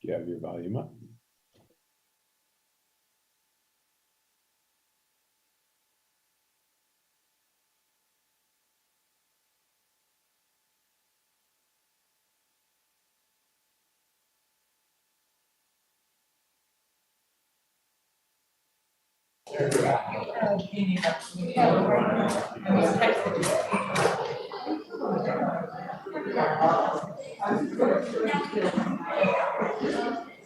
you have your volume up.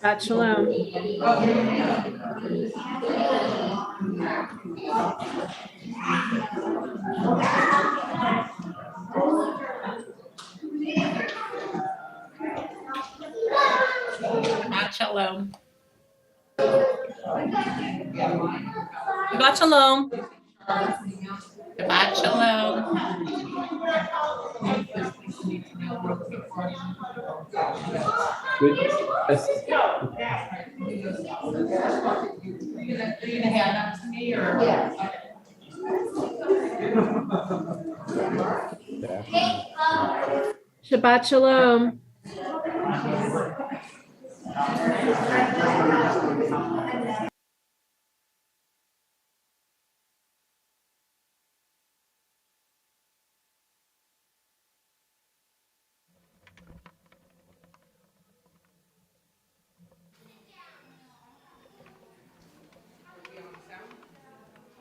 Shabbat shalom. Shabbat shalom. Shabbat shalom. Shabbat shalom. Good. Yes. You're gonna hand that to me or? Yeah. Shabbat shalom.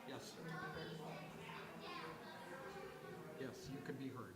Yes. Yes, you can be heard.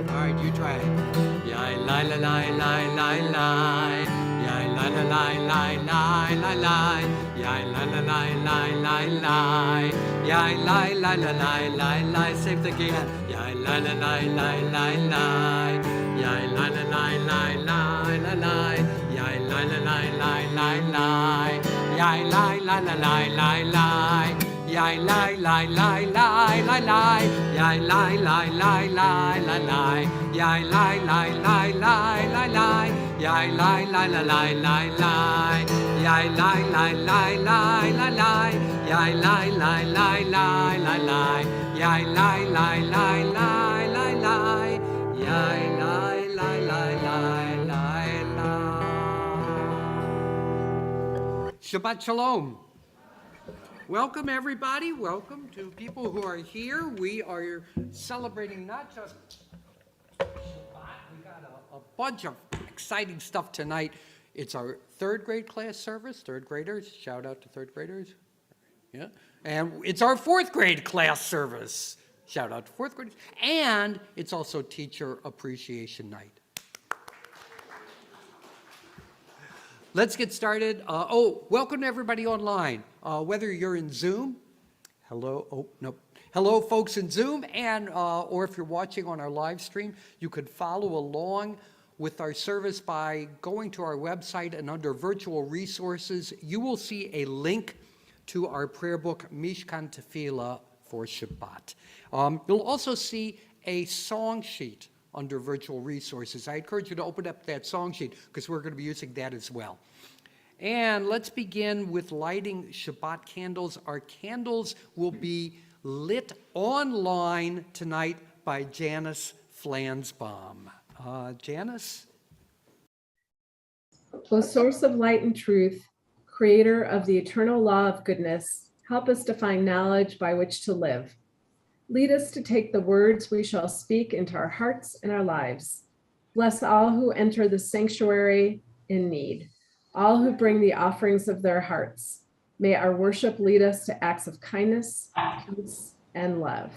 All right, you try it. Yai la la la la la la. Yai la la la la la la la. Yai la la la la la la. Yai la la la la la la. Same thing again. Yai la la la la la la. Yai la la la la la la la. Yai la la la la la la. Yai la la la la la la. Yai la la la la la la. Yai la la la la la la. Yai la la la la la la. Yai la la la la la la. Yai la la la la la la. Yai la la la la la la. Yai la la la la la la. Yai la la la la la la. Shabbat shalom. Welcome, everybody. Welcome to people who are here. We are celebrating not just Shabbat. We got a bunch of exciting stuff tonight. It's our third grade class service. Third graders. Shout out to third graders. Yeah. And it's our fourth grade class service. Shout out to fourth graders. And it's also Teacher Appreciation Night. Let's get started. Welcome to everybody online. Whether you're in Zoom, hello folks in Zoom, and or if you're watching on our live stream, you could follow along with our service by going to our website, and under virtual resources, you will see a link to our prayer book, Mishkan Tefillah for Shabbat. You'll also see a song sheet under virtual resources. I encourage you to open up that song sheet because we're going to be using that as well. And let's begin with lighting Shabbat candles. Our candles will be lit online tonight by Janice Flansbaum. Janice? O source of light and truth, creator of the eternal law of goodness, help us to find knowledge by which to live. Lead us to take the words we shall speak into our hearts and our lives. Bless all who enter the sanctuary in need, all who bring the offerings of their hearts. May our worship lead us to acts of kindness, peace, and love.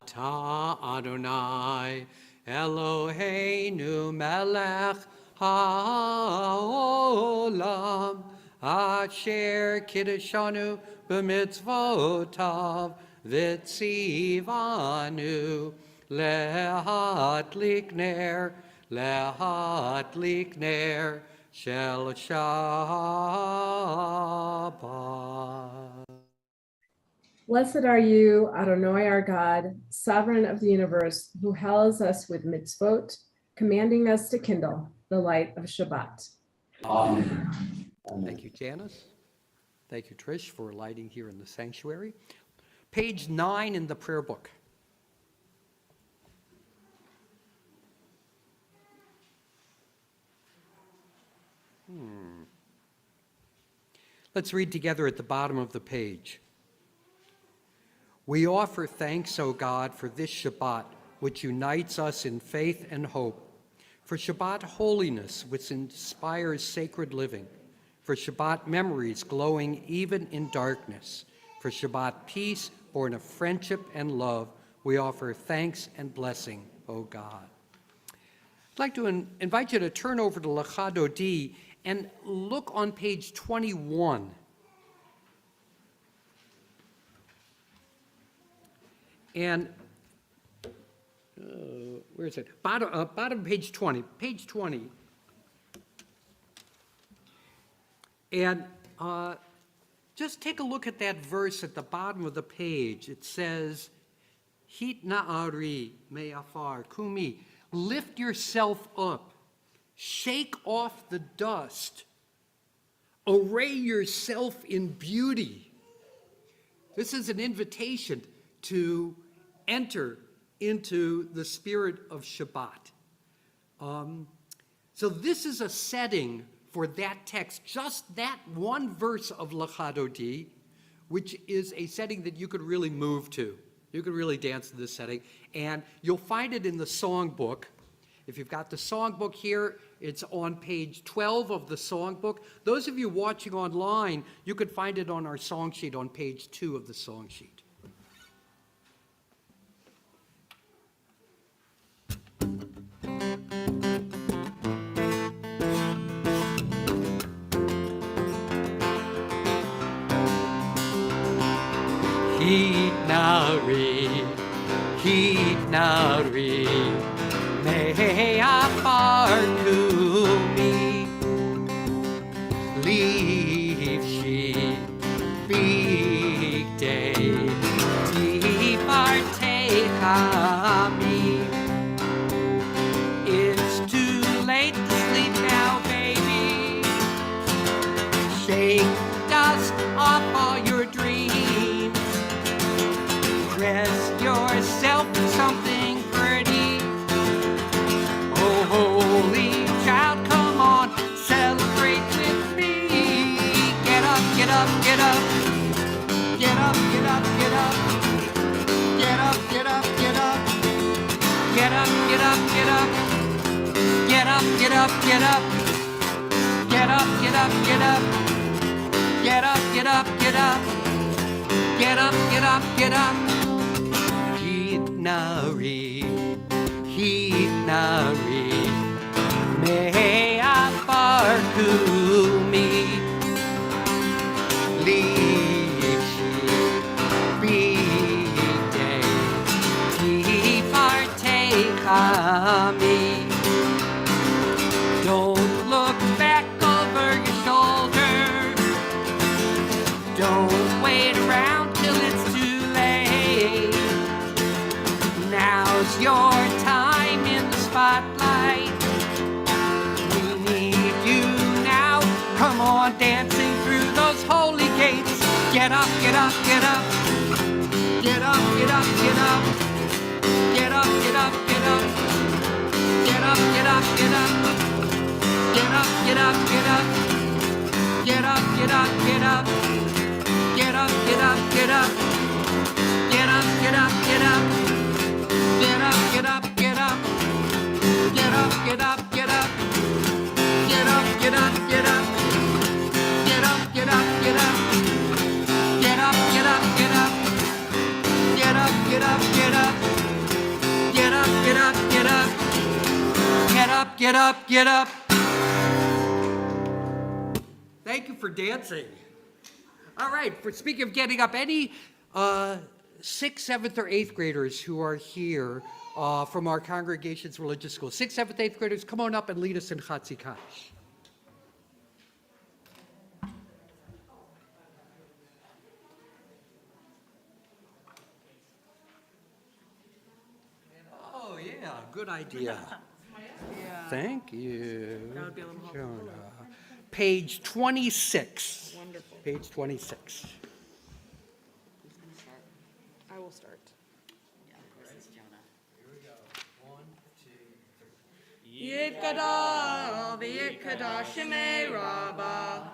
Ta Adonai Eloheinu melech haolam asher kiddushanu b'mitzvotav v'tzivanu lehatlik ner shel Shabbat. Blessed are you, Adonai our God, sovereign of the universe, who hails us with mitzvot, commanding us to kindle the light of Shabbat. Amen. Thank you, Janice. Thank you, Trish, for lighting here in the sanctuary. Page 9 in the prayer book. Let's read together at the bottom of the page. We offer thanks, O God, for this Shabbat, which unites us in faith and hope, for Shabbat holiness, which inspires sacred living, for Shabbat memories glowing even in darkness, for Shabbat peace born of friendship and love. We offer thanks and blessing, O God. I'd like to invite you to turn over to Lecha Dodi and look on page 21. And where is it? Bottom page 20. Page 20. And just take a look at that verse at the bottom of the page. It says, Hit na'ari me'afar kumi. Lift yourself up. Shake off the dust. Array yourself in beauty. This is an invitation to enter into the spirit of Shabbat. So this is a setting for that text, just that one verse of Lecha Dodi, which is a setting that you could really move to. You could really dance to this setting. And you'll find it in the songbook. If you've got the songbook here, it's on page 12 of the songbook. Those of you watching online, you could find it on our song sheet on page 2 of the song sheet. Hit nari, me'afar kumi, leave she, big day, tipartechami. It's too late to sleep now, baby. Shake dust off all your dreams. Dress yourself in something pretty. Oh, holy child, come on, celebrate with me. Get up, get up, get up. Get up, get up, get up. Get up, get up, get up. Get up, get up, get up. Get up, get up, get up. Get up, get up, get up. Get up, get up, get up. Get up, get up, get up. Nari, me'afar kumi, leave she, big day, Don't wait around till it's too late. Now's your time in the spotlight. We need you now. Come on, dancing through those holy gates. Get up, get up, get up. Get up, get up, get up. Get up, get up, get up. Get up, get up, get up. Get up, get up, get up. Get up, get up, get up. Get up, get up, get up. Get up, get up, get up. Get up, get up, get up. Get up, get up, get up. Get up, get up, get up. Get up, get up, get up. Get up, get up, get up. Get up, get up, get up. Get up, get up, get up. Get up, get up, get up. Thank you for dancing. All right, for speaking of getting up, any 6th, 7th, or 8th graders who are here from our congregation's religious school, 6th, 7th, 8th graders, come on up and lead us in Chatzikash. Oh, yeah, good idea. Thank you. That would be a little helpful. Jonah. Page 26. Wonderful. Page 26. Who's gonna start? I will start. Yitkadal v'yitkadal shemei rabba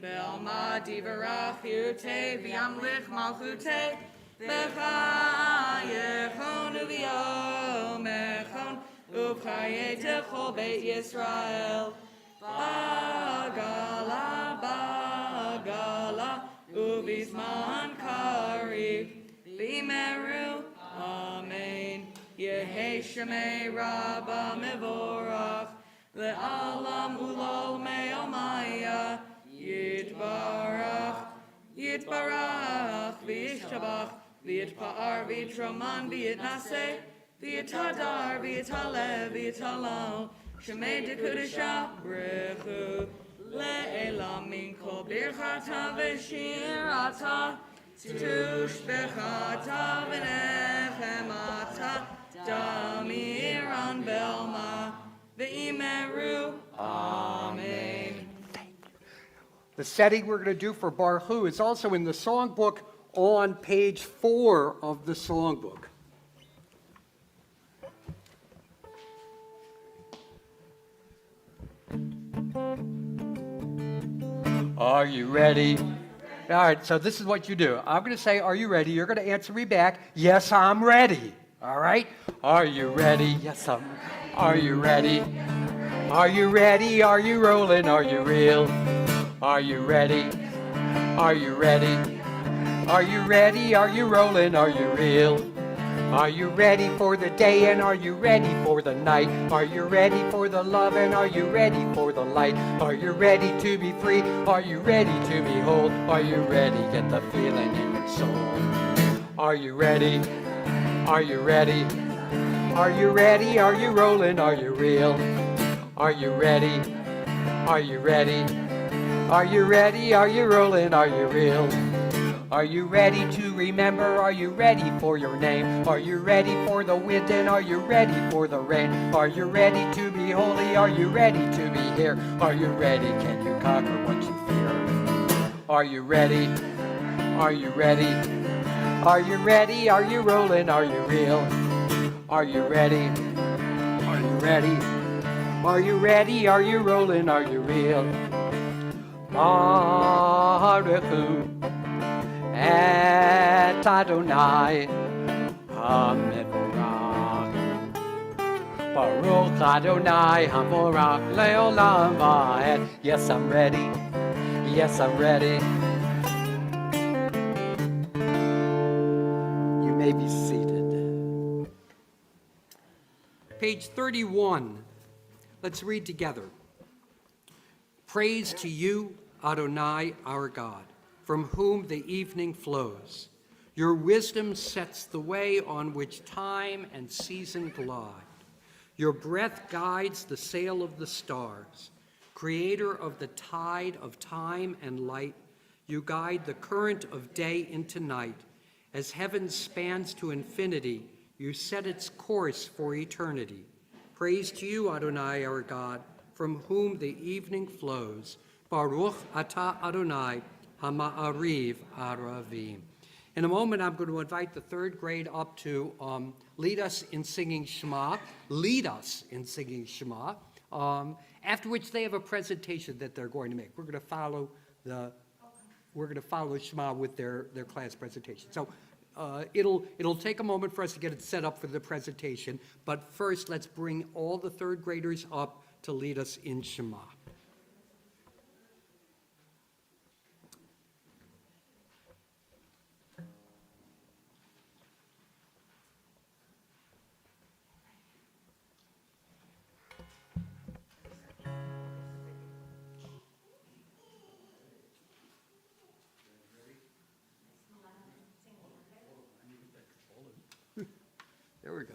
Be'alma divarach yute v'yamlich malchute V'chayechon uv'yomechon Uv'chayetechol beit Yisrael Bagala bagala Uv'izman karib V'meru Amen Yehi Shemei Rabba Mevorach Le'alam Ulol Me'omaya Yitbarach Yitbarach V'yishtabach V'yitpa'ar V'yitraman V'yitnaseh V'yitadar V'yitalev V'yitalal Shemei Dekudesha Brechu Le'elam Min Kol Birchata V'shirata Tush Bechata V'nechemata Damiran Belma V'imeru. Amen. The setting we're going to do for Baruch is also in the songbook on page 4 of the songbook. Are you ready? All right, so this is what you do. I'm going to say, are you ready? You're going to answer me back, yes, I'm ready. All right? Are you ready? Yes, I'm. Are you ready? Are you ready? Are you rolling? Are you real? Are you ready? Are you ready? Are you ready? Are you rolling? Are you real? Are you ready for the day and are you ready for the night? Are you ready for the love and are you ready for the light? Are you ready to be free? Are you ready to be whole? Are you ready? Get the feeling in your soul. Are you ready? Are you ready? Are you ready? Are you rolling? Are you real? Are you ready? Are you ready? Are you ready? Are you rolling? Are you real? Are you ready to remember? Are you ready for your name? Are you ready for the wind and are you ready for the rain? Are you ready to be holy? Are you ready to be here? Are you ready? Can you conquer what you fear? Are you ready? Are you ready? Are you ready? Are you rolling? Are you real? Are you ready? Are you ready? Are you ready? Are you rolling? Are you real? Baruch et Adonai HaMevorach. Baruch Adonai HaMevorach Le'olam Va'ed. Yes, I'm ready. Yes, I'm ready. You may be seated. Page 31. Let's read together. Praise to you, Adonai, our God, from whom the evening flows. Your wisdom sets the way on which time and season glide. Your breath guides the sail of the stars. Creator of the tide of time and light, You guide the current of day into night. As heaven spans to infinity, you set its course for eternity. Praise to you, Adonai, our God, from whom the evening flows. Baruch atah Adonai, hama'ariv aravim. In a moment, I'm going to invite the third grade up to lead us in singing Shema. Lead us in singing Shema. After which they have a presentation that they're going to make. We're going to follow Shema with their class presentation. So it'll take a moment for us to get it set up for the presentation. But first, let's bring all the third graders up to lead us in Shema. There we go.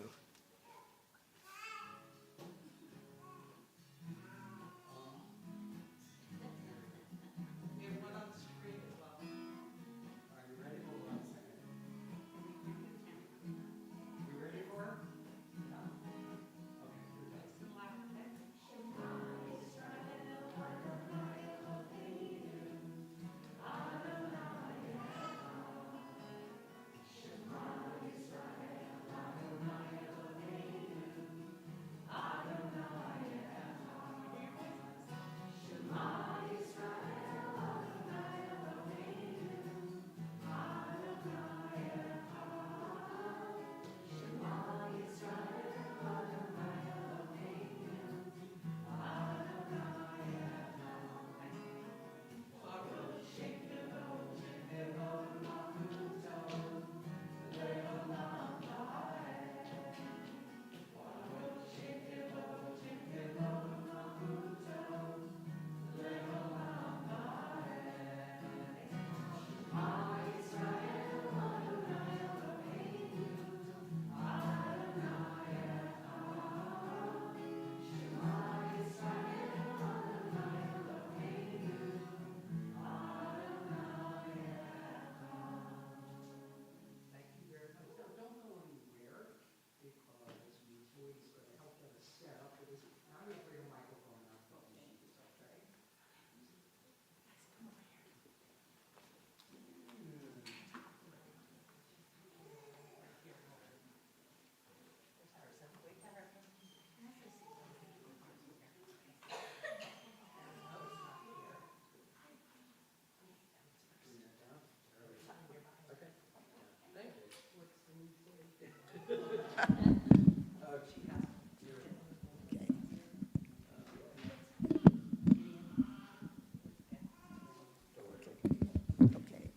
Okay.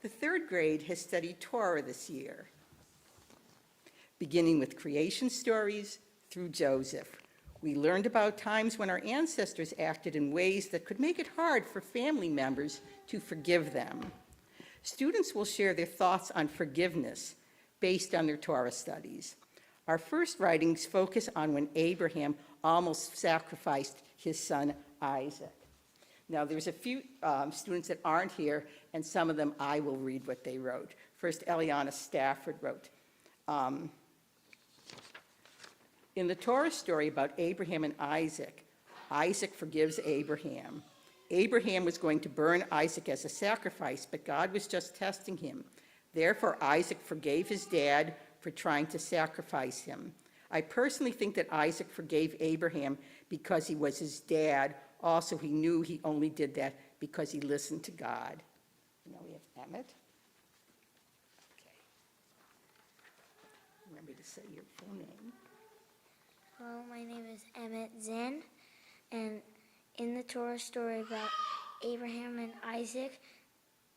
The third grade has studied Torah this year, beginning with creation stories through Joseph. We learned about times when our ancestors acted in ways that could make it hard for family members to forgive them. Students will share their thoughts on forgiveness based on their Torah studies. Our first writings focus on when Abraham almost sacrificed his son Isaac. Now, there's a few students that aren't here, and some of them I will read what they wrote. First, Eliana Stafford wrote, in the Torah story about Abraham and Isaac, Isaac forgives Abraham. Abraham was going to burn Isaac as a sacrifice, but God was just testing him. Therefore, Isaac forgave his dad for trying to sacrifice him. I personally think that Isaac forgave Abraham because he was his dad. Also, he knew he only did that because he listened to God. Now we have Emmett. Okay. Remember to say your full name. Hello, my name is Emmett Zinn, and in the Torah story about Abraham and Isaac,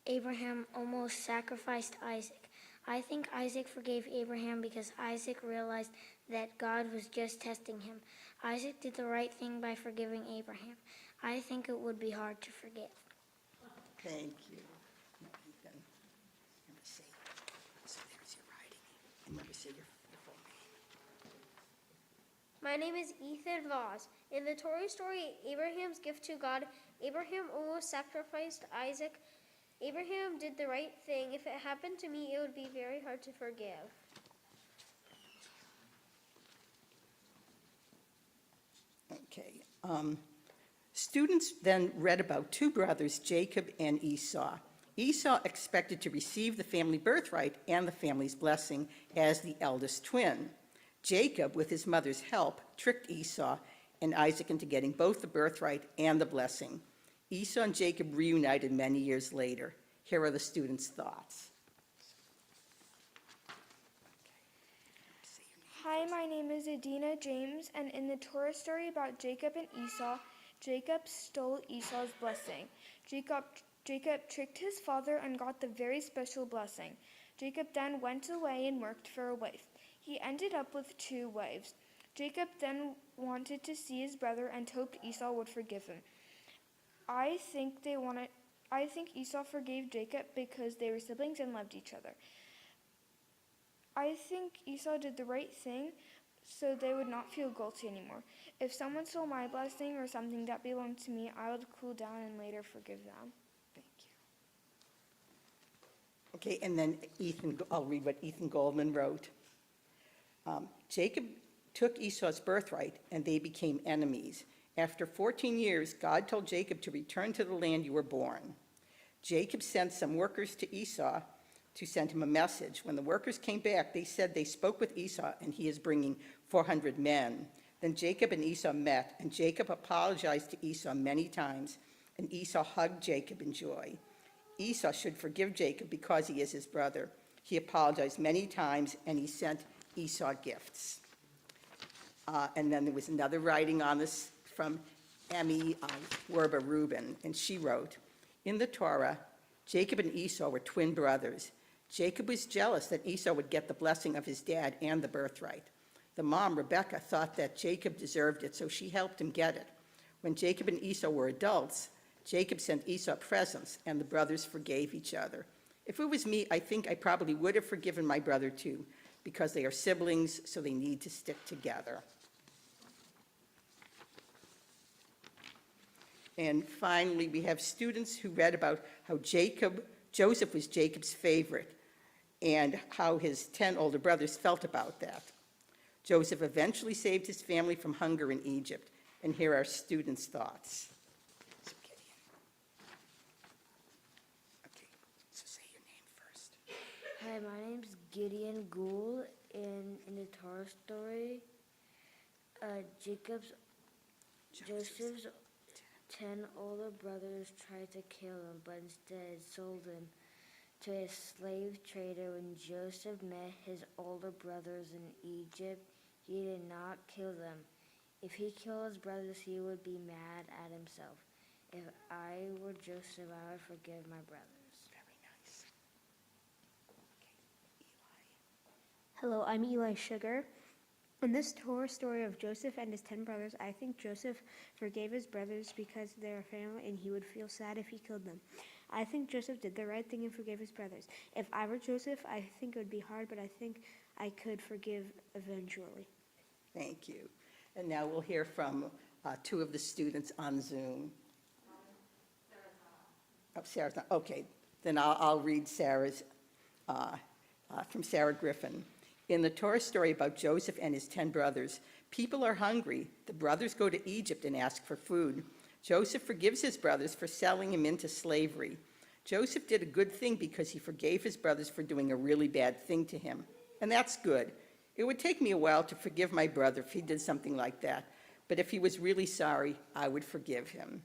Abraham almost sacrificed Isaac. I think Isaac forgave Abraham because Isaac realized that God was just testing him. Isaac did the right thing by forgiving Abraham. I think it would be hard to forgive. Thank you. Now, Ethan, remember to say, so there's your writing. And remember to say your full My name is Ethan Voss. In the Torah story, Abraham's gift to God, Abraham almost sacrificed Isaac. Abraham did the right thing. If it happened to me, it would be very hard to forgive. Okay. Students then read about two brothers, Jacob and Esau. Esau expected to receive the family birthright and the family's blessing as the eldest twin. Jacob, with his mother's help, tricked Esau and Isaac into getting both the birthright and the blessing. Esau and Jacob reunited many years later. Here are the students' thoughts. Hi, my name is Adina James, and in the Torah story about Jacob and Esau, Jacob stole Esau's blessing. Jacob tricked his father and got the very special blessing. Jacob then went away and worked for a wife. He ended up with 2 wives. Jacob then wanted to see his brother and hoped Esau would forgive him. I think Esau forgave Jacob because they were siblings and loved each other. I think Esau did the right thing so they would not feel guilty anymore. If someone stole my blessing or something that belonged to me, I would cool down and later forgive them. Thank you. Okay, and then I'll read what Ethan Goldman wrote. Jacob took Esau's birthright, and they became enemies. After 14 years, God told Jacob to return to the land you were born. Jacob sent some workers to Esau to send him a message. When the workers came back, they said they spoke with Esau, and he is bringing 400 men. Then Jacob and Esau met, and Jacob apologized to Esau many times, and Esau hugged Jacob in joy. Esau should forgive Jacob because he is his brother. He apologized many times, and he sent Esau gifts. And then there was another writing on this from Emmy Werber Rubin, and she wrote, in the Torah, Jacob and Esau were twin brothers. Jacob was jealous that Esau would get the blessing of his dad and the birthright. The mom, Rebecca, thought that Jacob deserved it, so she helped him get it. When Jacob and Esau were adults, Jacob sent Esau presents, and the brothers forgave each other. If it was me, I think I probably would have forgiven my brother too, because they are siblings, so they need to stick together. And finally, we have students who read about how Joseph was Jacob's favorite, and how his 10 older brothers felt about that. Joseph eventually saved his family from hunger in Egypt, and here are students' thoughts. Okay, so say your name first. Hi, my name's Gideon Gould. In the Torah story, Joseph's 10 older brothers tried to kill him, but instead sold him to a slave trader. When Joseph met his older brothers in Egypt, he did not kill them. If he killed his brothers, he would be mad at himself. If I were Joseph, I would forgive my brothers. Very nice. Okay, Eli. Hello, I'm Eli Sugar. In this Torah story of Joseph and his 10 brothers, I think Joseph forgave his brothers because they're a family and he would feel sad if he killed them. I think Joseph did the right thing and forgave his brothers. If I were Joseph, I think it would be hard, but I think I could forgive eventually. Thank you. And now we'll hear from 2 of the students on Zoom. Oh, Sarah's not, okay. Then I'll read Sarah's, from Sarah Griffin. In the Torah story about Joseph and his 10 brothers, people are hungry. The brothers go to Egypt and ask for food. Joseph forgives his brothers for selling him into slavery. Joseph did a good thing because he forgave his brothers for doing a really bad thing to him. And that's good. It would take me a while to forgive my brother if he did something like that. But if he was really sorry, I would forgive him.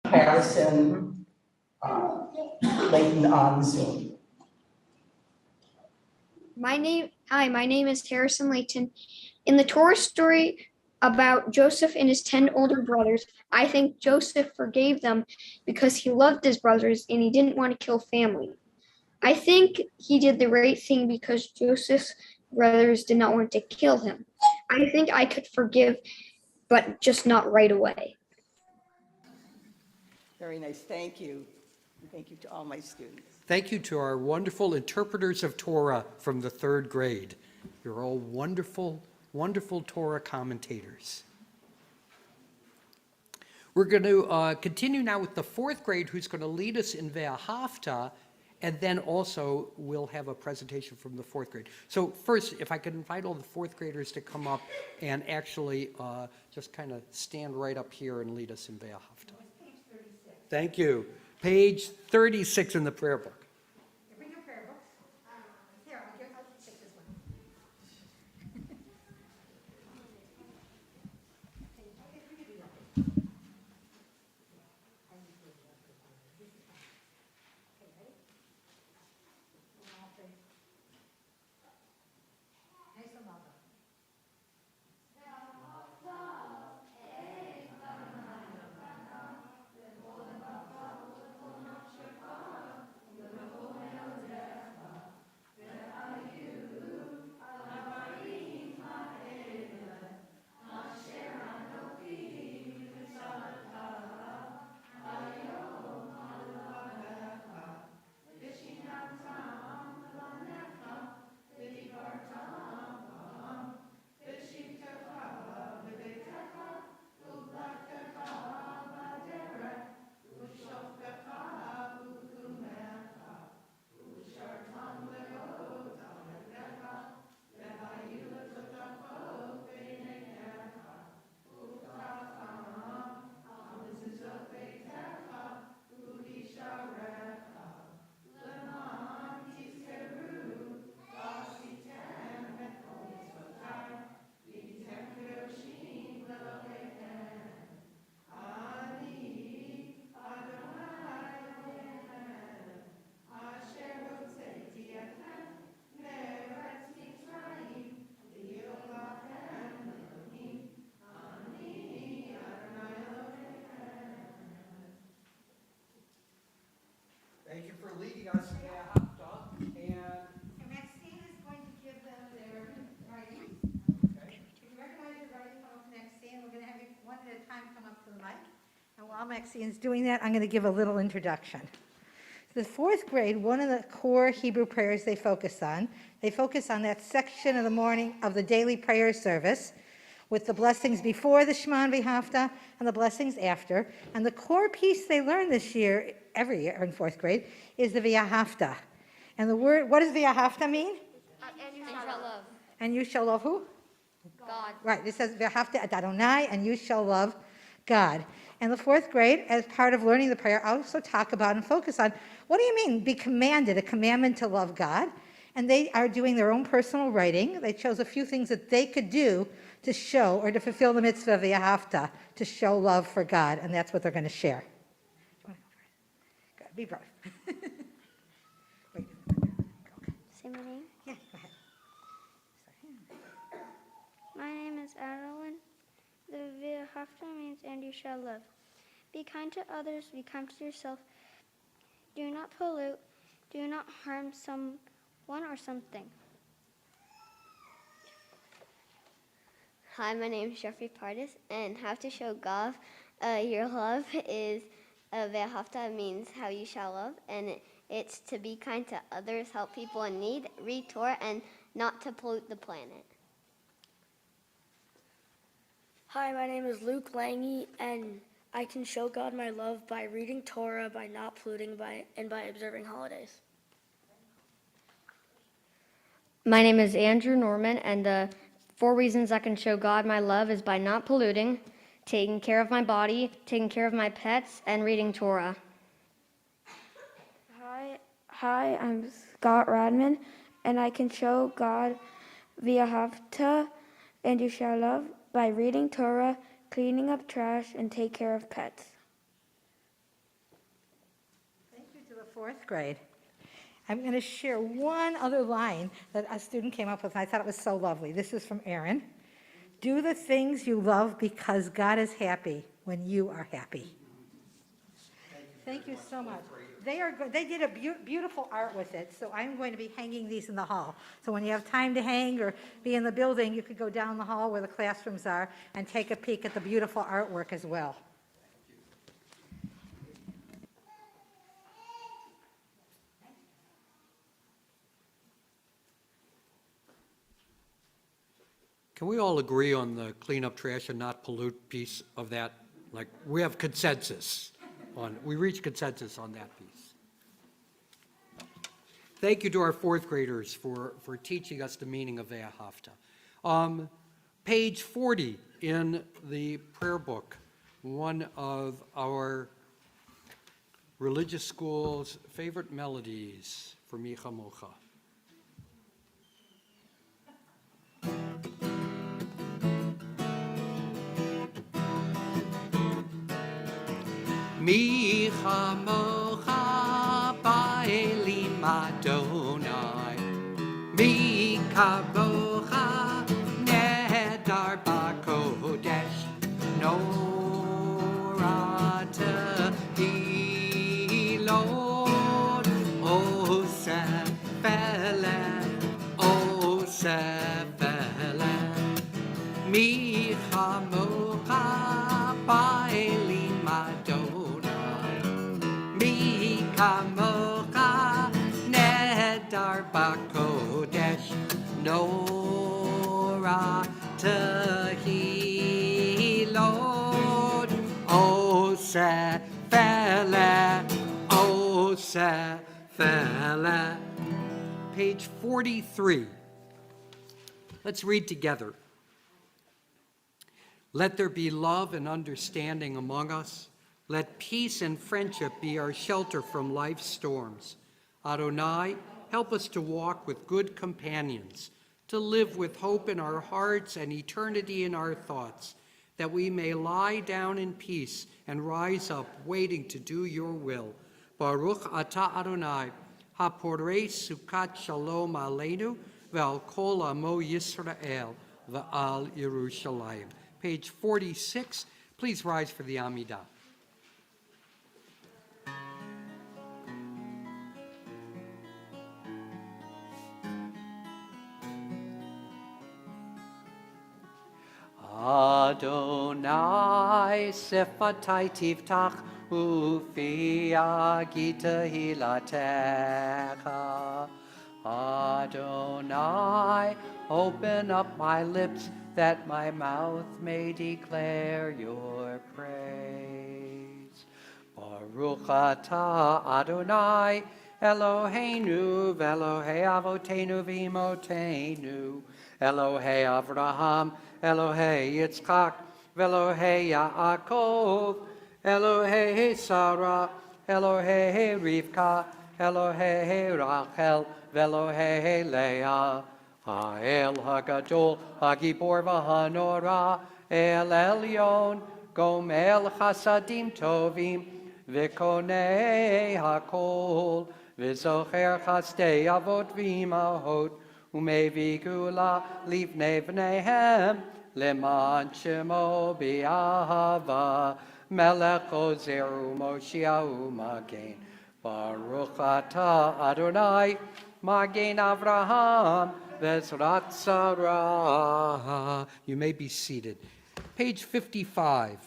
Harrison Layton on Zoom. My name is Harrison Layton. In the Torah story about Joseph and his 10 older brothers, I think Joseph forgave them because he loved his brothers and he didn't want to kill family. I think he did the right thing because Joseph's brothers did not want to kill him. I think I could forgive, but just not right away. Very nice. Thank you. And thank you to all my students. Thank you to our wonderful interpreters of Torah from the 3rd grade. You're all wonderful, wonderful Torah commentators. We're going to continue now with the fourth grade, who's going to lead us in Ve'ahavta, and then also we'll have a presentation from the fourth grade. So first, if I could invite all the fourth graders to come up and actually just kind of stand right up here and lead us in Ve'ahavta. Page 36. Thank you. Page 36 in the prayer book. Bring your prayer books. Here, I'll take this one. Nice and loud. Thank you for leading us in Ve'ahavta. And Maxine is going to give them their writings. Okay. If you recognize your writing, come up to Maxine. We're going to have you one at a time come up to the mic. And while Maxine's doing that, I'm going to give a little introduction. The fourth grade, one of the core Hebrew prayers they focus on that section of the morning of the daily prayer service with the blessings before the Shema and V'ahavta and the blessings after. And the core piece they learn this year, every year in fourth grade, is the V'ahavta. And the word, what does V'ahavta mean? And you shall love. And you shall love who? God. Right, it says V'ahavta et Adonai, and you shall love God. And the fourth grade, as part of learning the prayer, also talk about and focus on, what do you mean, be commanded, a commandment to love God? And they are doing their own personal writing. They chose a few things that they could do to show or to fulfill the mitzvah V'ahavta, to show love for God, and that's what they're going to share. Good, be brave. Wait. Say my name. Yeah, go ahead. My name is Adeline. The V'ahavta means and you shall love. Be kind to others, be kind to yourself. Do not pollute, do not harm someone or something. Hi, my name is Jeffrey Pardis, and how to show God your love is Ve'ahavta means how you shall love, and it's to be kind to others, help people in need, read Torah, and not to pollute the planet. Hi, my name is Luke Lange, and I can show God my love by reading Torah, by not polluting, and by observing holidays. My name is Andrew Norman, and the 4 reasons I can show God my love is by not polluting, taking care of my body, taking care of my pets, and reading Torah. Hi, I'm Scott Radman, and I can show God V'ahavta and you shall love by reading Torah, cleaning up trash, and take care of pets. Thank you to the fourth grade. I'm going to share one other line that a student came up with, and I thought it was so lovely. This is from Aaron. Do the things you love because God is happy when you are happy. Thank you so much. They did a beautiful art with it, so I'm going to be hanging these in the hall. So when you have time to hang or be in the building, you could go down the hall where the classrooms are and take a peek at the beautiful artwork as well. Can we all agree on the clean up trash and not pollute piece of that? Like, we have consensus we reach consensus on that piece. Thank you to our fourth graders for teaching us the meaning of Ve'ahavta. Page 40 in the prayer book, one of our religious school's favorite melodies for Micha Mocha. Micha Mocha Ba'elim Adonai, Micha Mocha Nedar B'Kodesh, Norah Tehilot, Oseh Feleh, Oseh Feleh, Micha Mocha Ba'elim Adonai, Micha Mocha Nedar B'Kodesh, Norah Tehilot, Oseh Feleh, Oseh Feleh. Page 43. Let's read together. Let there be love and understanding among us. Let peace and friendship be our shelter from life's storms. Adonai, help us to walk with good companions, to live with hope in our hearts and eternity in our thoughts, that we may lie down in peace and rise up, waiting to do your will. Baruch atah Adonai, haporei sukat shalom aleinu, ve'al kol amo Yisrael, ve'al Yerushalayim. Page 46. Please rise for the Amidah. Adonai sefatai tiftach ufi agita hilatecha. Adonai, open up my lips that my mouth may declare your praise. Baruch atah Adonai Eloheinu v'Elohei avotenu v'imotenu, Elohei Avraham, Elohei Yitzchak, v'Elohei Yaakov, Elohei Sarah, Elohei Rivka, Elohei Rachel, v'Elohei Leah, Ha'el HaGadol, HaGibor v'Hanora, El Elyon, Gomel Chasadim Tovim, V'Konei HaKol, V'Zocher Chasdei Avot V'Imahot, Umevi Gula Livnei V'neihem, Leman Shemo B'Ahava, Melech Ozer U'Moshiach U'Magen, Baruch atah Adonai, Magen Avraham, Vezrat Sarah. You may be seated. Page 55.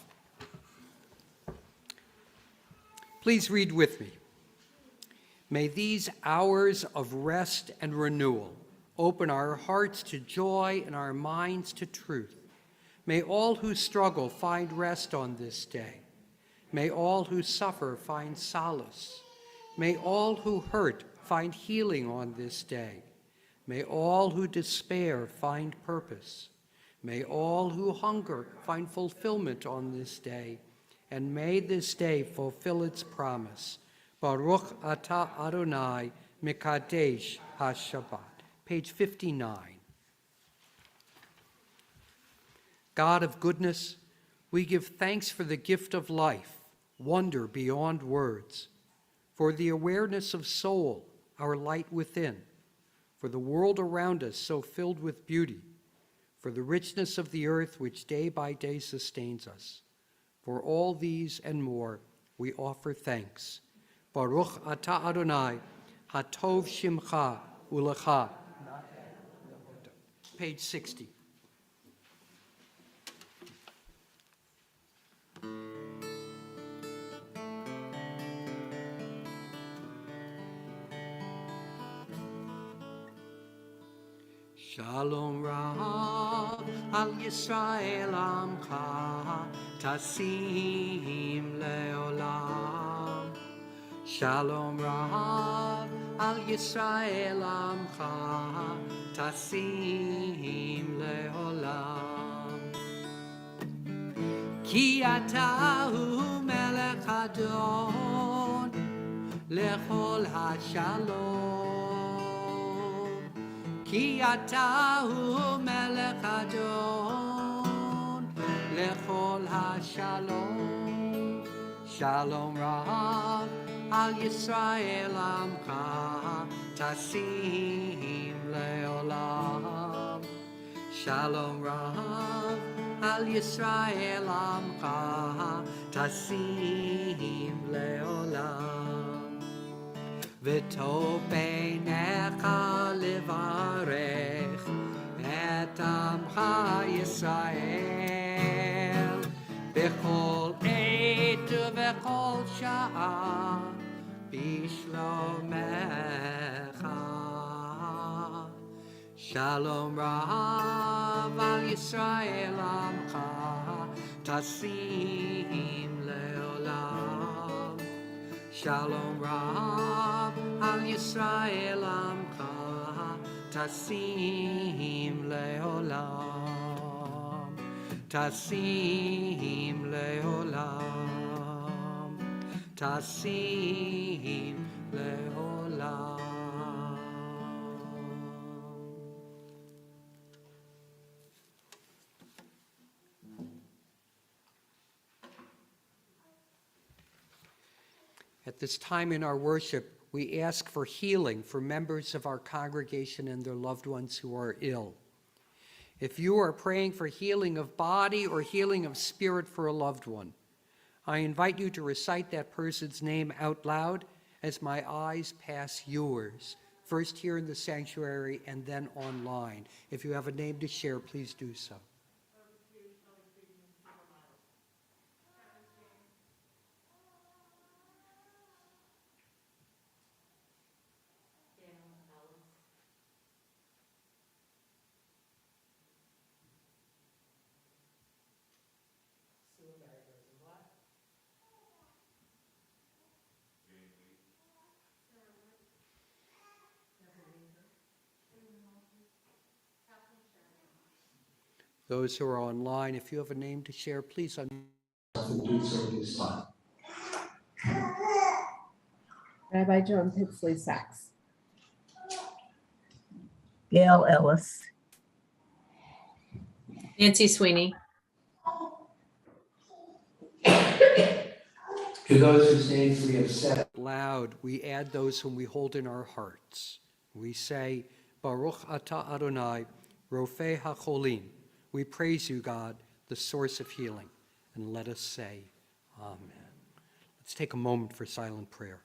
Please read with me. May these hours of rest and renewal open our hearts to joy and our minds to truth. May all who struggle find rest on this day. May all who suffer find solace. May all who hurt find healing on this day. May all who despair find purpose. May all who hunger find fulfillment on this day. And may this day fulfill its promise. Baruch atah Adonai Mikadesh HaShabbat. Page 59. God of goodness, we give thanks for the gift of life, wonder beyond words, for the awareness of soul, our light within, for the world around us so filled with beauty, for the richness of the earth which day by day sustains us. For all these and more, we offer thanks. Baruch atah Adonai, hatov shimcha ulecha. Page 60. Shalom Rav al Yisrael Amcha Tasim Leolam. Shalom Rav al Yisrael Amcha Tasim Leolam. Ki atahu melech adon lechol hashalom. Ki atahu melech adon lechol hashalom. Shalom Rav al Yisrael Amcha Tasim Leolam. Shalom Rav al Yisrael Amcha Tasim Leolam. V'tov beinecha levarech et Amcha Yisrael b'chol עת ובכל שעה בשלומך. Shalom Rav al Yisrael Amcha Tasim Leolam. Shalom Rav al Yisrael Amcha Tasim Leolam. Tasim Leolam. Tasim Leolam. At this time in our worship, we ask for healing for members of our congregation and their loved ones who are ill. If you are praying for healing of body or healing of spirit for a loved one, I invite you to recite that person's name out loud as my eyes pass yours, first here in the sanctuary and then online. If you have a name to share, please do so. Those who are online, if you have a name to share, please Do so this time. Rabbi Joan Pipsley Sachs. Gail Ellis. Nancy Sweeney. To those whose names we have said loud, we add those whom we hold in our hearts. We say, Baruch atah Adonai, Rofei HaCholim. We praise you, God, the source of healing. And let us say, Amen. Let's take a moment for silent prayer.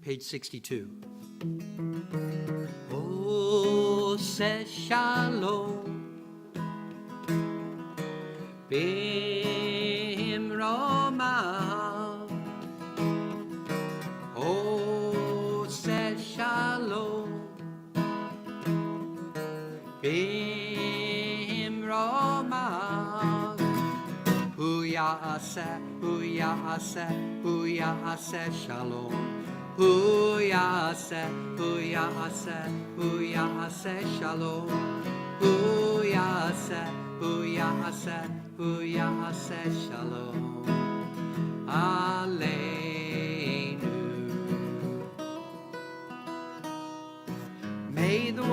Page 62. Ose shalom b'imromav. Ose shalom b'imromav. Hu ya'aseh shalom. Hu ya'aseh shalom. Hu ya'aseh shalom. Aleinu. May the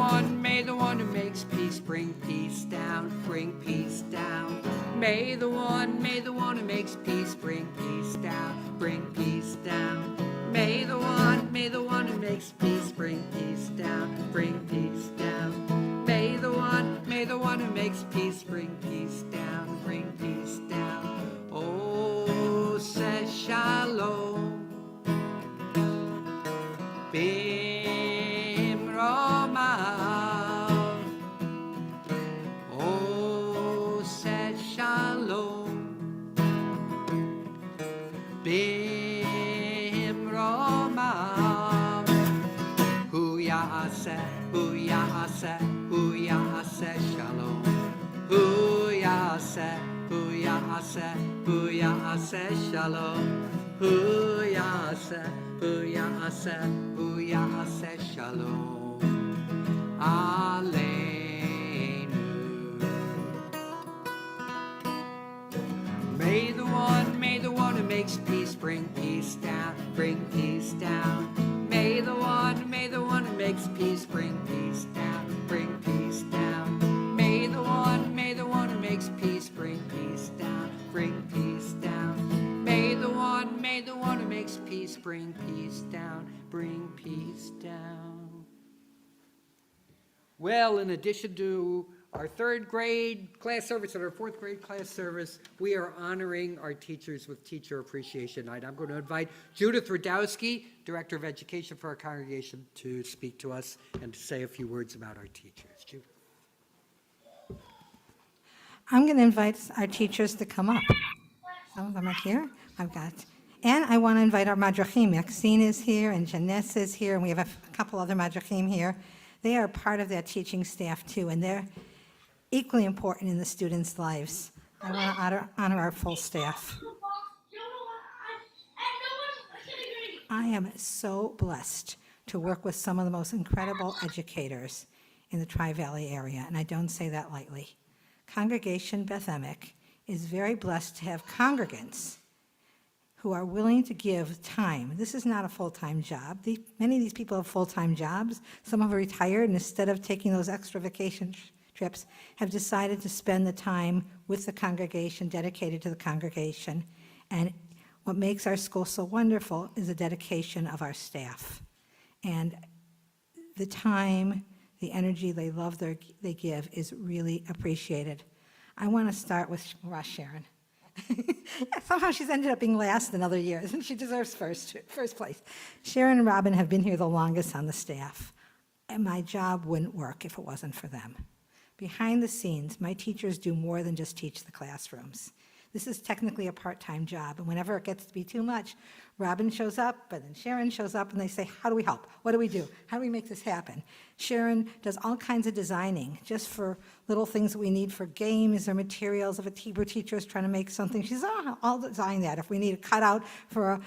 one who makes peace bring peace down, bring peace down. May the one who makes peace bring peace down, bring peace down. May the one who makes peace bring peace down, bring peace down. May the one yaseh, hu yaseh shalom. Hu yaseh, hu yaseh, hu yaseh shalom. Hu yaseh, hu yaseh, hu yaseh shalom. Aleinu. May the one who makes peace bring peace down, bring peace down. May the one who makes peace bring peace down, bring peace down. May the one who makes peace bring peace down, bring peace down. May the one who makes peace bring peace down, bring peace down. Well, in addition to our third grade class service and our fourth grade class service, we are honoring our teachers with Teacher Appreciation Night. I'm going to invite Judith Radowski, Director of Education for our congregation, to speak to us and to say a few words about our teachers. Judith. I'm going to invite our teachers to come up. Some of them are here. And I want to invite our madrachim. Maxine is here and Janessa is here, and we have a couple other madrachim here. They are part of that teaching staff too, and they're equally important in the students' lives. I want to honor our full staff. I am so blessed to work with some of the most incredible educators in the Tri-Valley area, and I don't say that lightly. Congregation Beth Emek is very blessed to have congregants who are willing to give time. This is not a full-time job. Many of these people have full-time jobs. Some have retired, and instead of taking those extra vacation trips, have decided to spend the time with the congregation, dedicated to the congregation. And what makes our school so wonderful is the dedication of our staff. And the time, the energy they give is really appreciated. I want to start with Rosh Sharon. Somehow she's ended up being last in other years, and she deserves first place. Sharon and Robin have been here the longest on the staff, and my job wouldn't work if it wasn't for them. Behind the scenes, my teachers do more than just teach the classrooms. This is technically a part-time job, and whenever it gets to be too much, Robin shows up, and then Sharon shows up, and they say, how do we help? What do we do? How do we make this happen? Sharon does all kinds of designing, just for little things that we need for games or materials. If a Hebrew teacher is trying to make something, she says, oh, I'll design that. If we need a cutout for an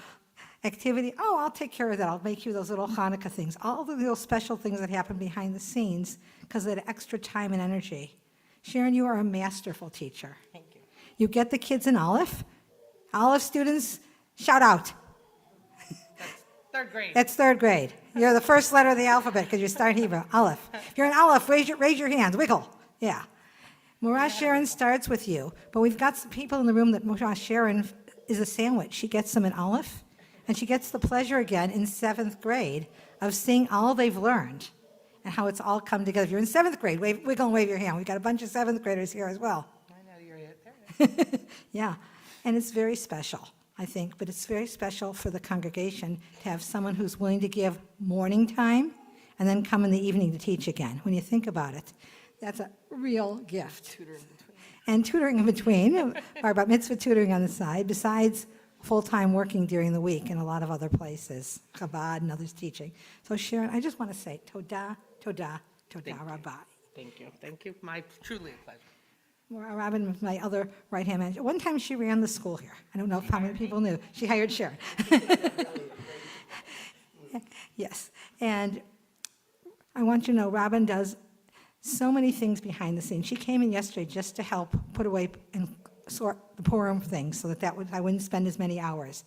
activity, oh, I'll take care of that. I'll make you those little Hanukkah things. All the little special things that happen behind the scenes because of that extra time and energy. Sharon, you are a masterful teacher. Thank you. You get the kids in Aleph. Aleph students, shout out. Third grade. That's third grade. You're the first letter of the alphabet because you start Hebrew. Aleph. If you're in Aleph, raise your hands. Wiggle. Yeah. Morosh Sharon starts with you, but we've got some people in the room that Morosh Sharon is a sandwich. She gets them in Aleph, and she gets the pleasure again in 7th grade of seeing all they've learned and how it's all come together. If you're in 7th grade, wiggle and wave your hand. We've got a bunch of 7th graders here as well. I know you're there. Yeah, and it's very special, I think, but it's very special for the congregation to have someone who's willing to give morning time and then come in the evening to teach again. When you think about it, that's a real gift. Tutoring in between, or bat mitzvah tutoring on the side, besides full-time working during the week in a lot of other places, Chabad and others teaching. So Sharon, I just want to say, todah, todah, todah rabbah. Thank you. Thank you. Truly a pleasure. Robin, my other right-hand man. One time she ran the school here. I don't know how many people knew. She hired Sharon. Yes, and I want you to know Robin does so many things behind the scenes. She came in yesterday just to help put away and sort the Purim things so that I wouldn't spend as many hours.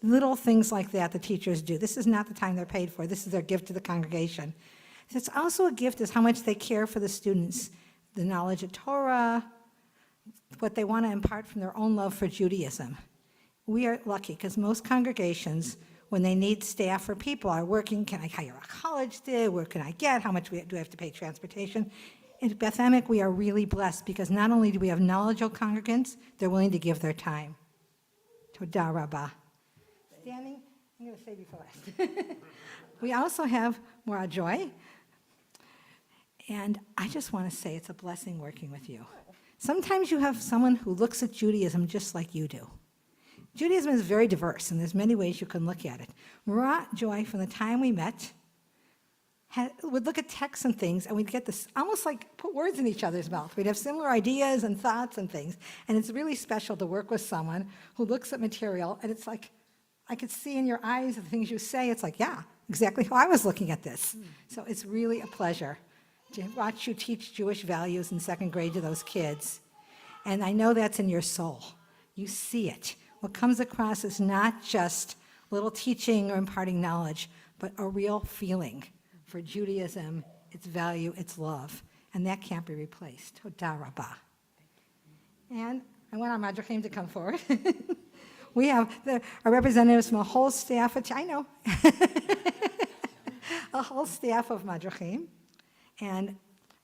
Little things like that the teachers do. This is not the time they're paid for. This is their gift to the congregation. It's also a gift is how much they care for the students, the knowledge of Torah, what they want to impart from their own love for Judaism. We are lucky because most congregations, when they need staff or people, are working, can I hire a college student? Where can I get? How much do I have to pay transportation? In Beth Emek, we are really blessed because not only do we have knowledgeable congregants, they're willing to give their time. Todah rabbah. Standing, I'm going to say before last. We also have Mora Joy. And I just want to say it's a blessing working with you. Sometimes you have someone who looks at Judaism just like you do. Judaism is very diverse, and there's many ways you can look at it. Mora Joy, from the time we met, would look at texts and things, and we'd get this, almost like put words in each other's mouth. We'd have similar ideas and thoughts and things. And it's really special to work with someone who looks at material, and it's like, I could see in your eyes the things you say, it's like, yeah, exactly how I was looking at this. So it's really a pleasure to watch you teach Jewish values in second grade to those kids. And I know that's in your soul. You see it. What comes across is not just little teaching or imparting knowledge, but a real feeling for Judaism, its value, its love. And that can't be replaced. Toda Rabbah. And I want our Madrachim to come forward. We have our representatives from a whole staff, which I know, a whole staff of Madrachim. And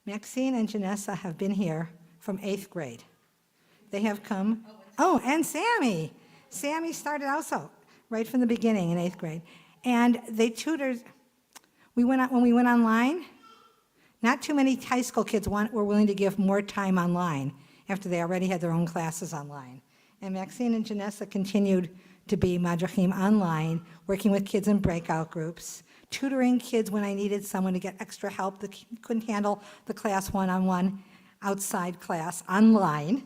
Maxine and Janessa have been here from 8th grade. They have come, and Sammy. Sammy started also right from the beginning in 8th grade. And they tutored. When we went online, not too many high school kids were willing to give more time online after they already had their own classes online. And Maxine and Janessa continued to be Madrachim online, working with kids in breakout groups, tutoring kids when I needed someone to get extra help that couldn't handle the class one-on-one outside class online,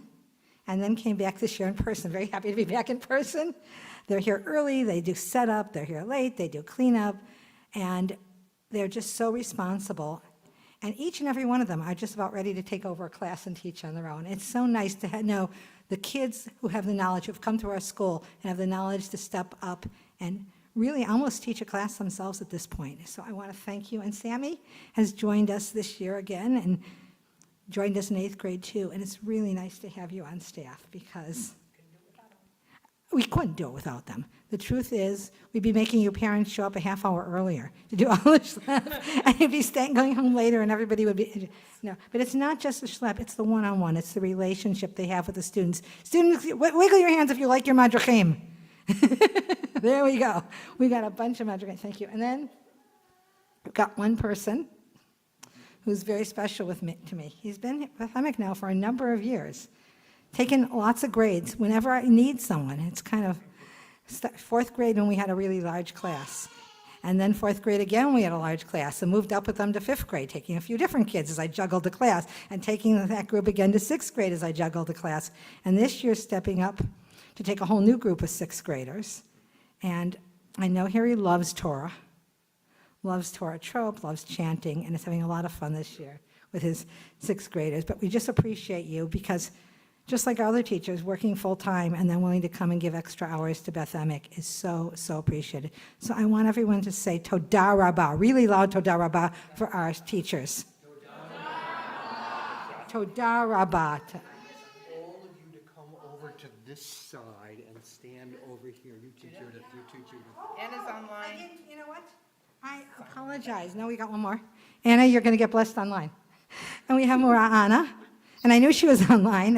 and then came back this year in person. Very happy to be back in person. They're here early, they do setup, they're here late, they do cleanup, and they're just so responsible. And each and every one of them are just about ready to take over a class and teach on their own. It's so nice to know the kids who have the knowledge, who've come to our school and have the knowledge to step up and really almost teach a class themselves at this point. So I want to thank you. And Sammy has joined us this year again and joined us in 8th grade too. And it's really nice to have you on staff because we couldn't do it without them. The truth is, we'd be making your parents show up a half hour earlier to do all the schlep, and you'd be going home later, and everybody would be, no. But it's not just the schlep, it's the one-on-one, it's the relationship they have with the students. Students, wiggle your hands if you like your Madrachim. There we go. We got a bunch of Madrachim, thank you. And then we've got one person who's very special to me. He's been with Hemic now for a number of years, taken lots of grades whenever I need someone. It's kind of 4th grade when we had a really large class. And then 4th grade again, we had a large class, and moved up with them to 5th grade, taking a few different kids as I juggled the class, and taking that group again to 6th grade as I juggled the class. And this year, stepping up to take a whole new group of 6th graders. And I know Harry loves Torah trope, loves chanting, and is having a lot of fun this year with his 6th graders. But we just appreciate you because just like our other teachers, working full-time and then willing to come and give extra hours to Beth Emick is so, so appreciated. So I want everyone to say Toda Rabbah, really loud Toda Rabbah for our teachers. Toda Rabbah. All of you to come over to this side and stand over here. You two Judith, you two Judith. Anna's online. You know what? I apologize. No, we got one more. Anna, you're going to get blessed online. And we have Mora Anna. And I knew she was online.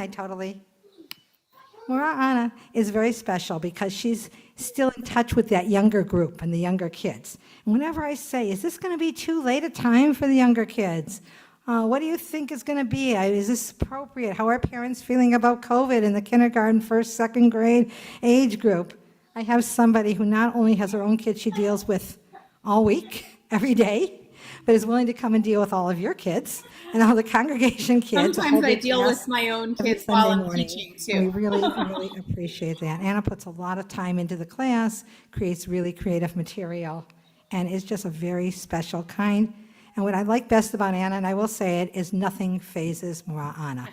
Mora Anna is very special because she's still in touch with that younger group and the younger kids. And whenever I say, is this going to be too late a time for the younger kids? What do you think is going to be? Is this appropriate? How are parents feeling about COVID in the kindergarten, 1st, 2nd grade age group? I have somebody who not only has her own kids she deals with all week, every day, but is willing to come and deal with all of your kids and all the congregation kids. Sometimes I deal with my own kids while I'm teaching too. We really, really appreciate that. Anna puts a lot of time into the class, creates really creative material, and is just a very special kind. And what I like best about Anna, and I will say it, is nothing phases Mora Anna.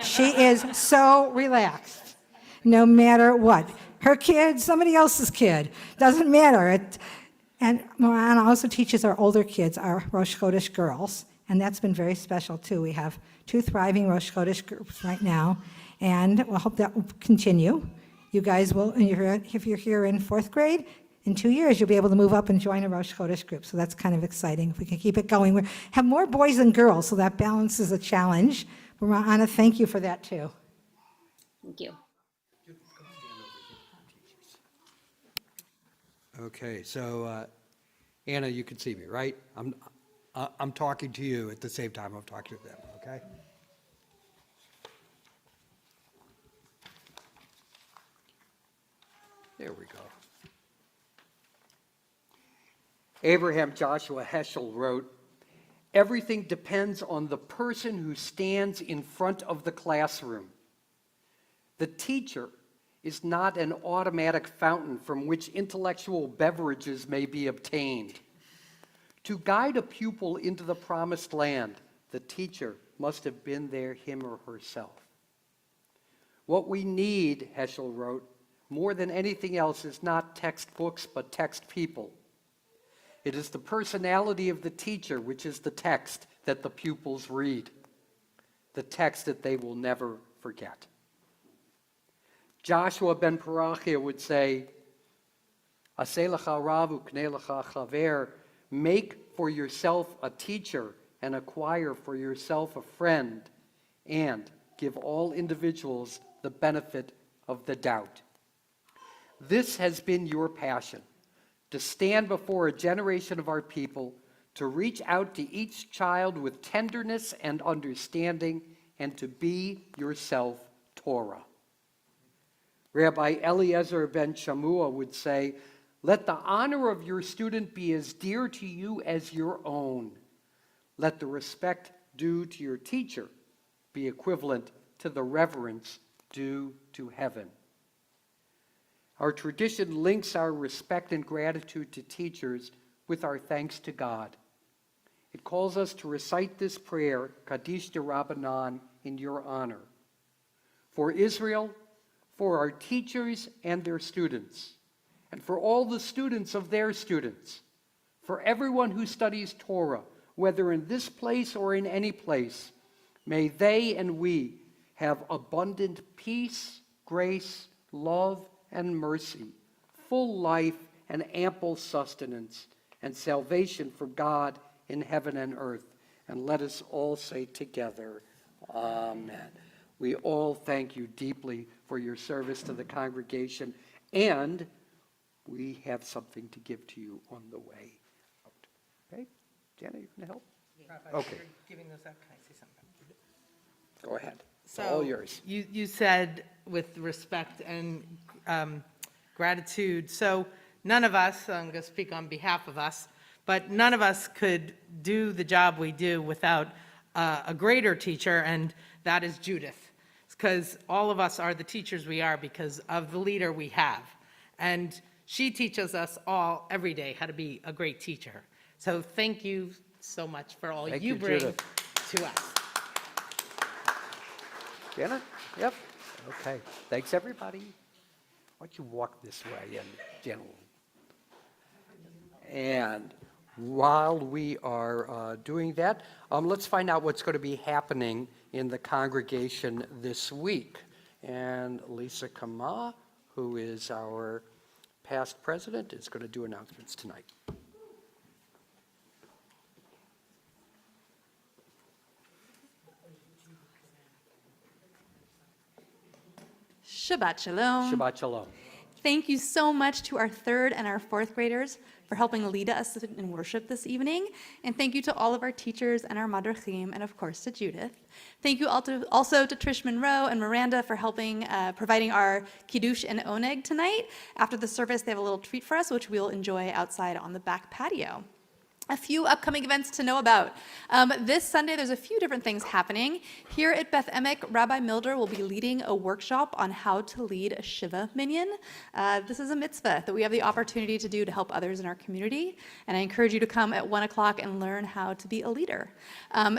She is so relaxed, no matter what. Her kid, somebody else's kid, doesn't matter. And Mora Anna also teaches our older kids, our Rosh Chodesh girls, and that's been very special too. We have 2 thriving Rosh Chodesh groups right now, and we'll hope that will continue. You guys will, if you're here in 4th grade, in 2 years you'll be able to move up and join a Rosh Chodesh group, so that's kind of exciting. If we can keep it going. We have more boys than girls, so that balance is a challenge. Mora Anna, thank you for that too. Thank you. Okay, so Anna, you can see me, right? I'm talking to you at the same time I'm talking to them, okay? There we go. Abraham Joshua Heschel wrote, Everything depends on the person who stands in front of the classroom. The teacher is not an automatic fountain from which intellectual beverages may be obtained. To guide a pupil into the promised land, the teacher must have been there, him or herself. What we need, Heschel wrote, more than anything else is not textbooks, but text people. It is the personality of the teacher, which is the text that the pupils read, the text that they will never forget. Joshua ben Parachia would say, "Aseh lecha rav ukneh lecha chaver," make for yourself a teacher and acquire for yourself a friend, and give all individuals the benefit of the doubt. This has been your passion, to stand before a generation of our people, to reach out to each child with tenderness and understanding, and to be yourself Torah. Rabbi Eliezer ben Shamua would say, "Let the honor of your student be as dear to you as your own. Let the respect due to your teacher be equivalent to the reverence due to heaven." Our tradition links our respect and gratitude to teachers with our thanks to God. It calls us to recite this prayer, Kaddish de Rabbanan, in your honor. For Israel, for our teachers and their students, and for all the students of their students, for everyone who studies Torah, whether in this place or in any place, may they and we have abundant peace, grace, love, and mercy, full life and ample sustenance, and salvation from God in heaven and earth. And let us all say together, Amen. We all thank you deeply for your service to the congregation, and we have something to give to you on the way out. Okay? Janet, you can help? Okay. Giving those out, can I say something? Go ahead. It's So all yours. You said with respect and gratitude. So none of us, I'm going to speak on behalf of us, but none of us could do the job we do without a greater teacher, and that is Judith. Because all of us are the teachers we are because of the leader we have. And she teaches us all every day how to be a great teacher. So thank you so much for all you bring Judith. to us. Janet? Yep. Okay. Thanks, everybody. Why don't you walk this way, and gentlemen. And while we are doing that, let's find out what's going to be happening in the congregation this week. And Lisa Kama, who is our past president, is going to do announcements tonight. Shabbat Shalom. Shabbat Shalom. Thank you so much to our third and our fourth graders for helping lead us in worship this evening. And thank you to all of our teachers and our madrachim, and of course to Judith. Thank you also to Trish Monroe and Miranda for helping providing our kiddush and oneg tonight. After the service, they have a little treat for us, which we'll enjoy outside on the back patio. A few upcoming events to know about. This Sunday, there's a few different things happening. Here at Beth Emek, Rabbi Milder will be leading a workshop on how to lead a Shiva minyan. This is a mitzvah that we have the opportunity to do to help others in our community, and I encourage you to come at 1 o'clock and learn how to be a leader.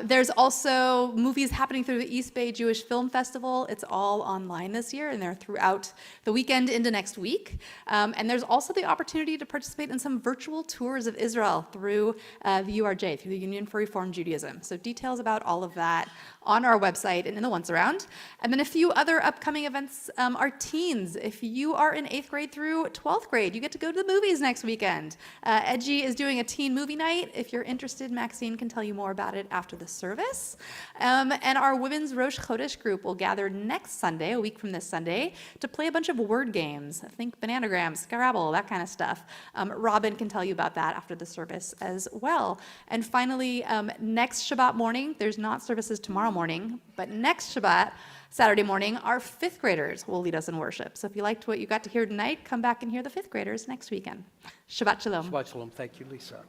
There's also movies happening through the East Bay Jewish Film Festival. It's all online this year, and they're throughout the weekend into next week. And there's also the opportunity to participate in some virtual tours of Israel through the URJ, through the Union for Reform Judaism. So details about all of that on our website and in the Once Around. And then a few other upcoming events are teens. If you are in 8th grade through 12th grade, you get to go to the movies next weekend. Edgy is doing a teen movie night. If you're interested, Maxine can tell you more about it after the service. And our Women's Rosh Chodesh group will gather next Sunday, a week from this Sunday, to play a bunch of word games. Think Bananagrams, Scrabble, that kind of stuff. Robin can tell you about that after the service as well. And finally, next Shabbat morning, there's not services tomorrow morning, but next Shabbat, Saturday morning, our 5th graders will lead us in worship. So if you liked what you got to hear tonight, come back and hear the 5th graders next weekend. Shabbat Shalom. Shabbat Shalom. Thank you, Lisa.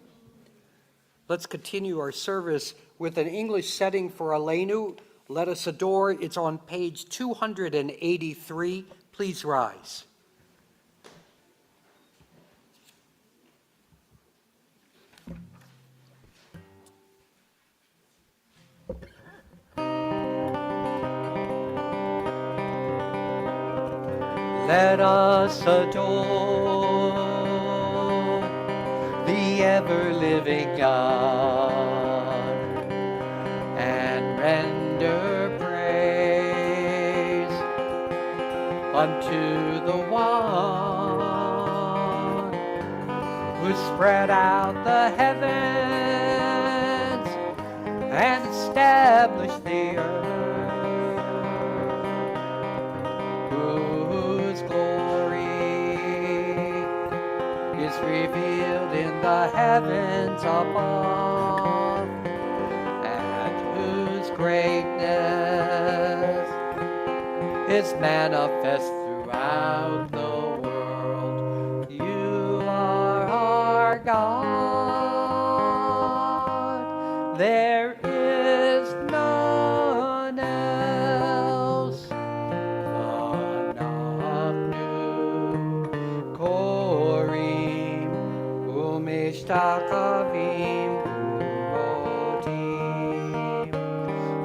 Let's continue our service with an English setting for Aleinu. Let us adore. It's on page 283. Please rise. Let us adore the ever-living God and render praise unto the one who spread out the heavens and established the earth, whose glory is revealed in the heavens above, and whose greatness is manifest throughout the world. You are our God. There is none else. V'nachnu korim u'mishtachavim u'rodim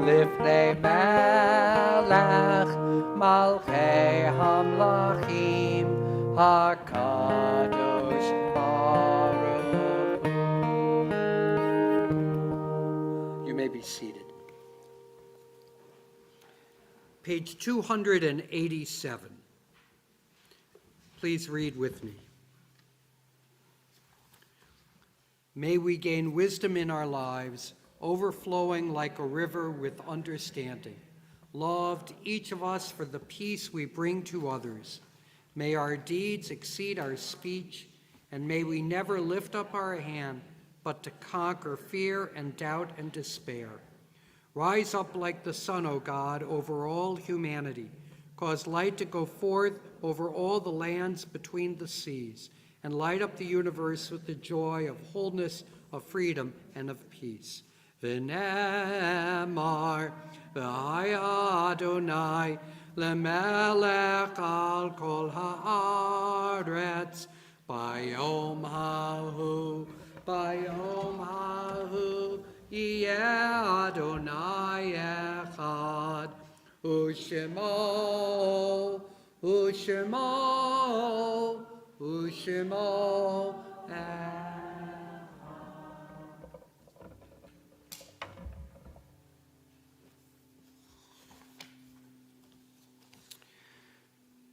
lifnei melech malchei hamlachim hakadosh baruch hu. You may be seated. Page 287. Please read with me. May we gain wisdom in our lives, overflowing like a river with understanding. Loved each of us for the peace we bring to others. May our deeds exceed our speech, and may we never lift up our hand, but to conquer fear and doubt and despair. Rise up like the sun, O God, over all humanity. Cause light to go forth over all the lands between the seas, and light up the universe with the joy of wholeness, of freedom, and of peace. V'nemar v'haya Adonai lemelech al kol haaretz bayom hahu yeh Adonai echad u'shemo echad.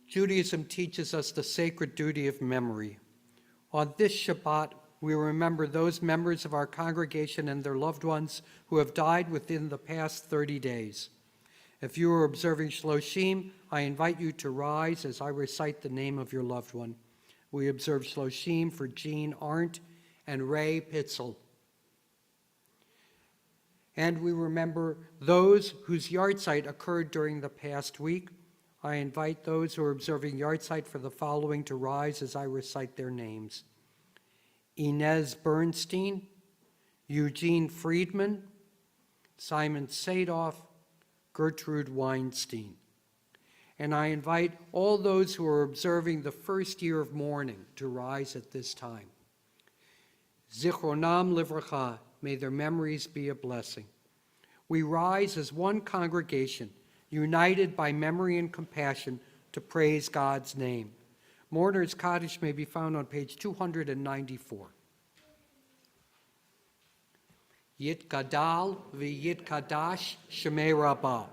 Judaism teaches us the sacred duty of memory. On this Shabbat, we remember those members of our congregation and their loved ones who have died within the past 30 days. If you are observing Shloshim, I invite you to rise as I recite the name of your loved one. We observe Shloshim for Jean Arndt and Ray Pitzel. And we remember those whose yahrzeit occurred during the past week. I invite those who are observing yahrzeit for the following to rise as I recite their names. Inez Bernstein, Eugene Friedman, Simon Sadoff, Gertrude Weinstein. And I invite all those who are observing the first year of mourning to rise at this time. Zichronam livracha, may their memories be a blessing. We rise as one congregation, united by memory and compassion to praise God's name. Mourner's Kaddish may be found on page 294. Yitgadal v'yitkadash shemei rabbah,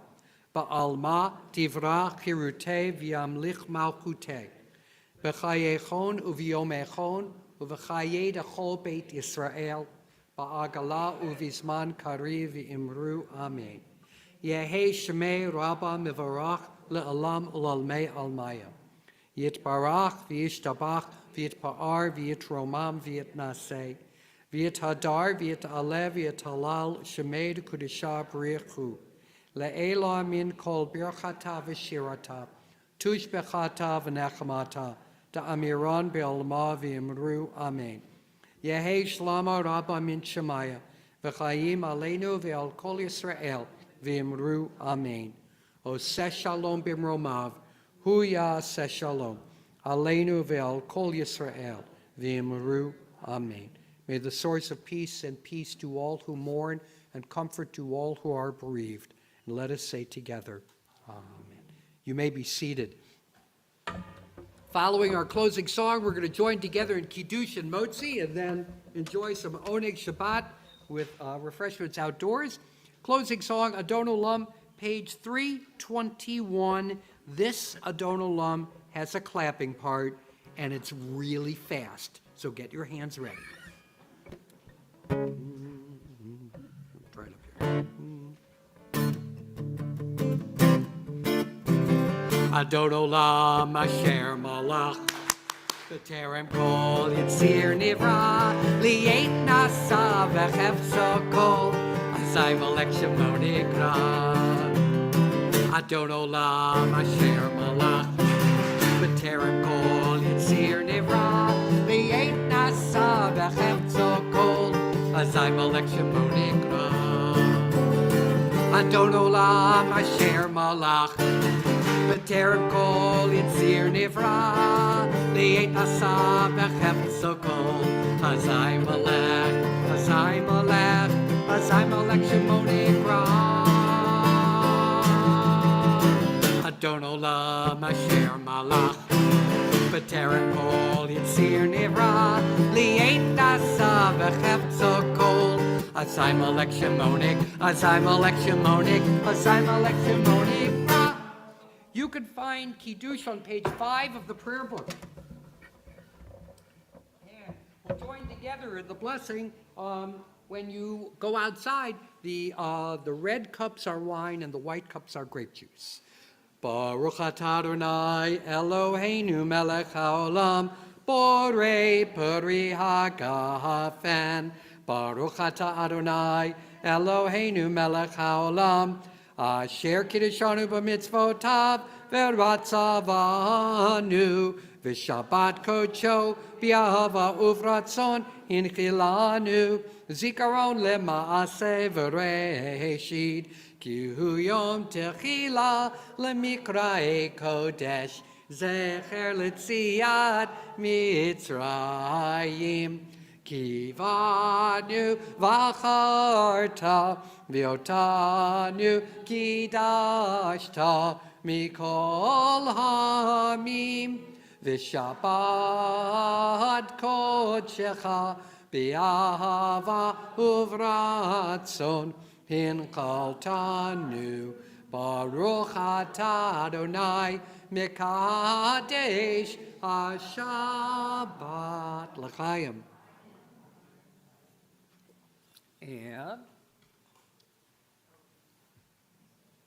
ba'alma tivra chirutei v'yamlich malchutei, b'chayechon uv'yomechon uv'chayei dechol beit Yisrael, ba'agala uv'izman kari v'imru amen. Yehi shemei rabbah mivarach le'alam ulalmei almaya. Yitbarach v'yishtabach v'yitpa'ar v'yitromam v'yitnaseh. V'yithadar v'yit'aleh v'yit'halal shemei d'kudisha b'richu. Le'ela min kol birchata v'shirata. Tush bechata v'nechamata. Da'amiran be'alma v'yimru amen. Yehi Shlama Rabba Min Shemaya, V'chaim Aleinu Ve'al Kol Yisrael, V'imru Amen. Oseh Shalom Bimromav, Hu Ya'aseh Shalom, Aleinu Ve'al Kol Yisrael, V'imru Amen. May the source of peace and peace to all who mourn and comfort to all who are bereaved. And let us say together, Amen. You may be seated. Following our closing song, we're going to join together in Kiddush and Motzi and then enjoy some Oneg Shabbat with refreshments outdoors. Closing song, Adon Olam, page 321. This Adon Olam has a clapping part, and it's really fast, so get your hands ready. Right up here. Adon Olam Asher Malach B'terem Kol Yitzir Nivra Li'et Nasa V'chefzo Kol Azai Malek Shemo Nikra Adon Olam Asher Malach B'terem Kol Yitzir Nivra Li'et Nasa V'chefzo Kol Azai Malek Shemo Nikra Adon Olam Asher Malach B'terem Kol Yitzir Nivra Li'et Asa V'chefzo Kol Azai Malek Azai Malek Azai Malek Shemo Nikra Adon Olam Asher Malach B'terem Kol Yitzir Nivra Li'et Asa V'chefzo Kol Azai Malek Shemo Nikra Azai Malek Shemo Nikra Azai Malek Shemo Nikra. You can find Kiddush on page 5 of the prayer book. And we'll join together in the blessing. When you go outside, the red cups are wine and the white cups are grape juice. Baruch atah Adonai Eloheinu melech haolam borei peri hagafen. Baruch atah Adonai Eloheinu melech haolam Asher Kiddushanu b'mitzvotav v'ratzavanu v'shabbat kodsho b'ahava uvratzon hinchilanu zikaron lema'aseh v'reshid ki hu yom techila lemikrae kodesh zecher l'tziat mitzrayim Kivanu v'acharta v'otanu kidashta mikol hamim v'shabbat kodshecha b'ahava uvratzon hinkaltanu Baruch atah Adonai mekadesh ha-shabbat l'chaim. And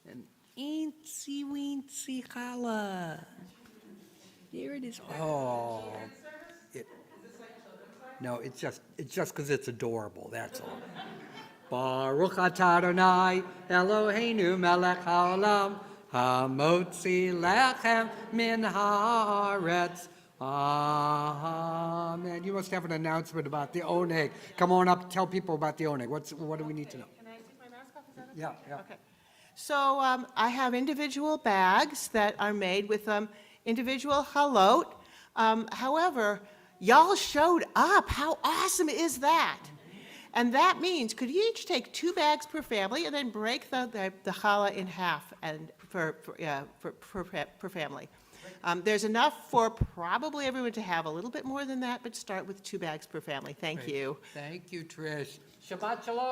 an eensy weensy challah. Here it is. Oh, no, it's just because it's adorable. That's all. Baruch atah Adonai Eloheinu melech haolam hamotzi lechem min haaretz. Amen. You must have an announcement about the oneg. Come on up, tell people about the oneg. What do we need to know? Can I take my mask off? Is that okay? Yeah. Okay. So I have individual bags that are made with individual halot. However, y'all showed up. How awesome is that? And that means, could you each take 2 bags per family and then break the challah in half and per family? There's enough for probably everyone to have a little bit more than that, but start with 2 bags per family. Thank you. Thank you, Trish. Shabbat shalom.